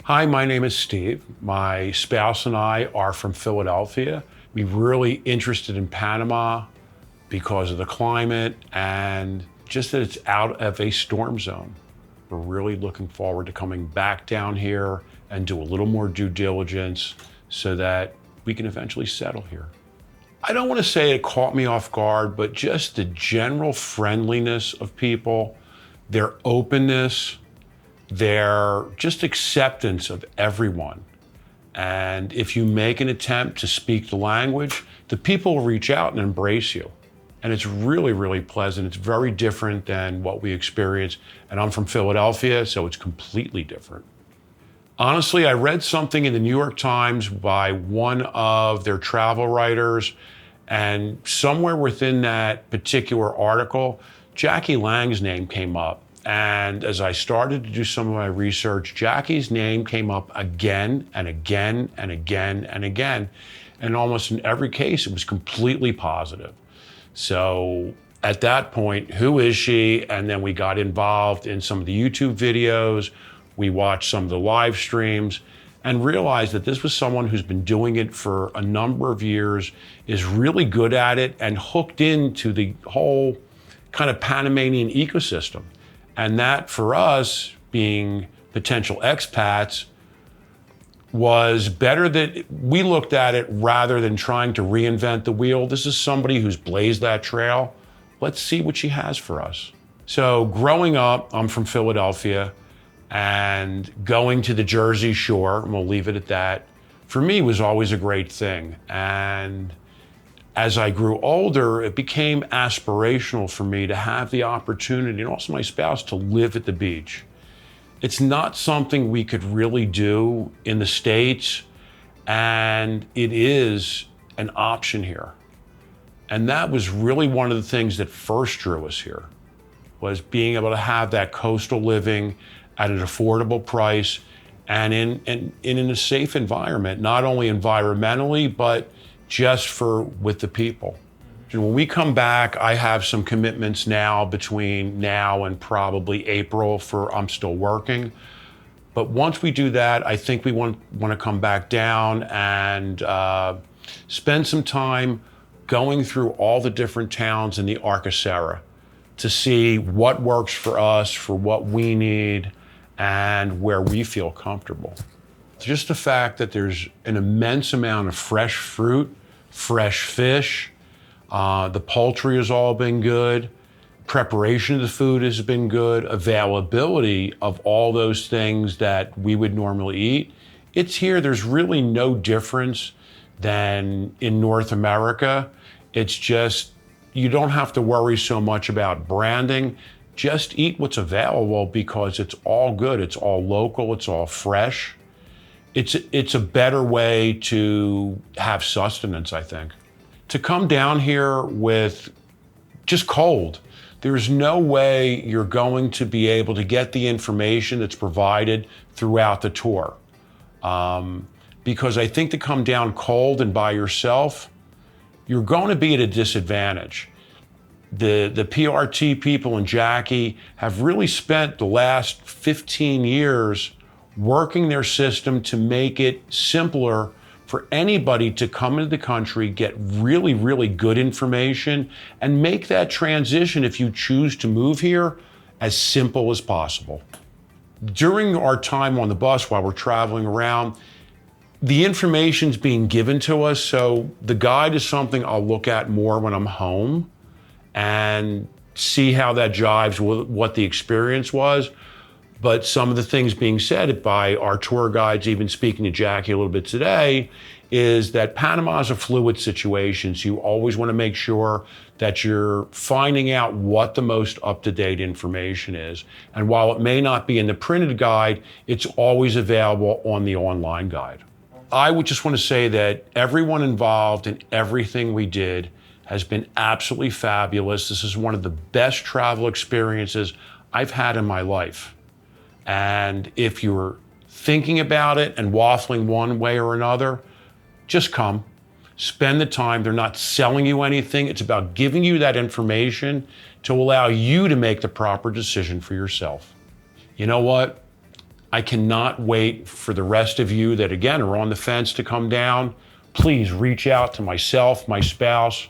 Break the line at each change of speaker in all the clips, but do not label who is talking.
Hi, my name is Steve. My spouse and I are from Philadelphia. We're really interested in Panama because of the climate and just that it's out of a storm zone. We're really looking forward to coming back down here and do a little more due diligence so that we can eventually settle here. I don't want to say it caught me off guard, but just the general friendliness of people, their openness, their just acceptance of everyone. And if you make an attempt to speak the language, the people will reach out and embrace you. And it's really, really pleasant. It's very different than what we experience. And I'm from Philadelphia, so it's completely different. Honestly, I read something in the New York Times by one of their travel writers, and somewhere within that particular article, Jackie Lang's name came up. And as I started to do some of my research, Jackie's name came up again and again and again and again. And almost in every case, it was completely positive. So at that point, who is she? And then we got involved in some of the YouTube videos. We watched some of the live streams and realized that this was someone who's been doing it for a number of years, is really good at it, and hooked into the whole kind of Panamanian ecosystem. And that, for us, being potential expats, was better that we looked at it rather than trying to reinvent the wheel. This is somebody who's blazed that trail. Let's see what she has for us. So growing up, I'm from Philadelphia, and going to the Jersey Shore, and we'll leave it at that, for me was always a great thing. And as I grew older, it became aspirational for me to have the opportunity, and also my spouse, to live at the beach. It's not something we could really do in the States, and it is an option here. And that was really one of the things that first drew us here, was being able to have that coastal living at an affordable price and in a safe environment, not only environmentally, but just with the people. And when we come back, I have some commitments now between now and probably April I'm still working. But once we do that, I think we want to come back down and spend some time going through all the different towns in the Arcosera to see what works for us, for what we need, and where we feel comfortable. Just the fact that there's an immense amount of fresh fruit, fresh fish, the poultry has all been good, preparation of the food has been good, availability of all those things that we would normally eat. It's here, there's really no difference than in North America. It's just, you don't have to worry so much about branding. Just eat what's available because it's all good, it's all local, it's all fresh. It's a better way to have sustenance, I think. To come down here with just cold, there's no way you're going to be able to get the information that's provided throughout the tour. Because I think to come down cold and by yourself, you're going to be at a disadvantage. The PRT people and Jackie have really spent the last 15 years working their system to make it simpler for anybody to come into the country, get really, really good information, and make that transition, if you choose to move here, as simple as possible. During our time on the bus while we're traveling around, the information's being given to us, so the guide is something I'll look at more when I'm home and see how that jives with what the experience was. But some of the things being said by our tour guides, even speaking to Jackie a little bit today, is that Panama is a fluid situation. So you always want to make sure that you're finding out what the most up-to-date information is. And while it may not be in the printed guide, it's always available on the online guide. I would just want to say that everyone involved in everything we did has been absolutely fabulous. This is one of the best travel experiences I've had in my life. And if you're thinking about it and waffling one way or another, just come, spend the time. They're not selling you anything. It's about giving you that information to allow you to make the proper decision for yourself. You know what? I cannot wait for the rest of you that, again, are on the fence to come down. Please reach out to myself, my spouse.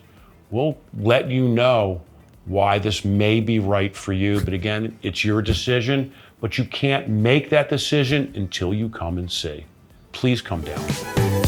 We'll let you know why this may be right for you. But again, it's your decision, but you can't make that decision until you come and see. Please come down.